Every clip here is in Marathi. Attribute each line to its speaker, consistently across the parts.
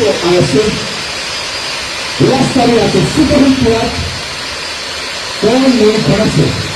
Speaker 1: assim, gostaria de super ritual com o meu coração.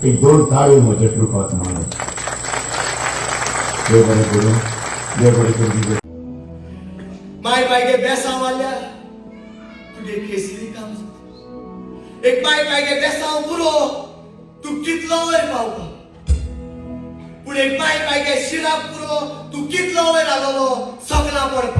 Speaker 2: एक जोरदार मजट रूपात मानस देव बरे करू
Speaker 3: माय पायगे बेसा वाल्या तुगे केसरी काम एक पायगे बेसा पुरो तू कितलो वयर पावता पूण एक पायगे शिरा पुरो तू कितलो वयर आलोलो सगळा पडता